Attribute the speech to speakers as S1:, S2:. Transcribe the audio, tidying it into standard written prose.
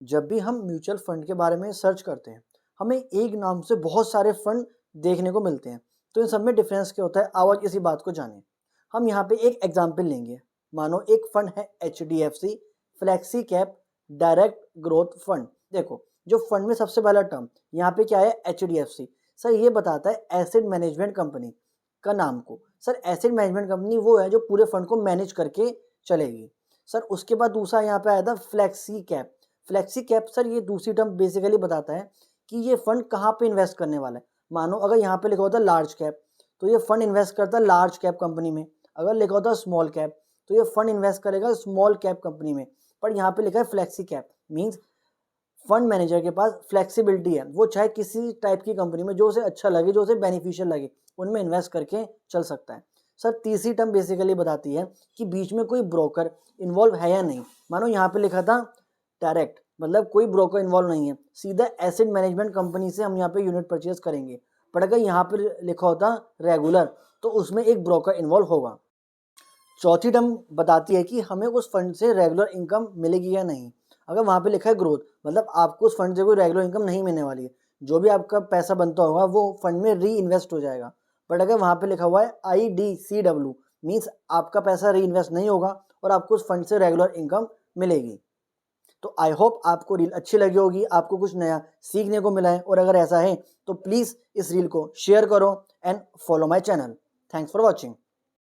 S1: जब भी हम म्यूचुअल फंड के बारे में सर्च करते हैं, हमें एक नाम से बहुत सारे फंड देखने को मिलते हैं। तो इन सब में डिफरेंस क्या होता है, आओ आज इसी बात को जानें। हम यहाँ पे एक एग्जांपल लेंगे। मानो एक फंड है HDFC flexi cap direct growth fund. देखो, जो फंड में सबसे पहला टर्म यहाँ पे क्या है, HDFC। सर ये बताता है एसेट मैनेजमेंट कंपनी का नाम को। सर एसेट मैनेजमेंट कंपनी वो है जो पूरे फंड को मैनेज करके चलेगी। सर उसके बाद दूसरा यहाँ पे आया था flexi cap. Flexi cap sir ये दूसरी टर्म बेसिकली बताता है कि ये फंड कहाँ पे इन्वेस्ट करने वाला है। मानो अगर यहाँ पे लिखा होता है लार्ज कैप, तो ये फंड इन्वेस्ट करता है लार्ज कैप कंपनी में। अगर लिखा होता है स्मॉल कैप, तो ये फंड इन्वेस्ट करेगा स्मॉल कैप कंपनी में। पर यहाँ पे लिखा है flexi cap, means fund manager के पास फ्लेक्सिबिलिटी है, वो चाहे किसी टाइप की कंपनी में जो उसे अच्छा लगे, जो उसे बेनिफिशियल लगे, उनमें इन्वेस्ट करके चल सकता है। सर तीसरी टर्म बेसिकली बताती है कि बीच में कोई ब्रोकर इन्वॉल्व है या नहीं। मानो यहाँ पे लिखा था डायरेक्ट, मतलब कोई ब्रोकर इन्वॉल्व नहीं है, सीधा एसेट मैनेजमेंट कंपनी से हम यहाँ पे यूनिट परचेज करेंगे। पर अगर यहाँ पे लिखा होता रेगुलर, तो उसमें एक ब्रोकर इन्वॉल्व होगा। चौथी टर्म बताती है कि हमें उस फंड से रेगुलर इनकम मिलेगी या नहीं। अगर वहाँ पे लिखा है ग्रोथ, मतलब आपको उस फंड से कोई रेगुलर इनकम नहीं मिलने वाली है, जो भी आपका पैसा बनता होगा वो फंड में री इन्वेस्ट हो जाएगा। बट अगर वहाँ पे लिखा हुआ है IDCW, मीन्स आपका पैसा री इन्वेस्ट नहीं होगा और आपको उस फंड से रेगुलर इनकम मिलेगी। तो आई होप आपको रील अच्छी लगी होगी, आपको कुछ नया सीखने को मिला है। और अगर ऐसा है तो प्लीज़ इस रील को शेयर करो and follow my channel. Thanks for watching.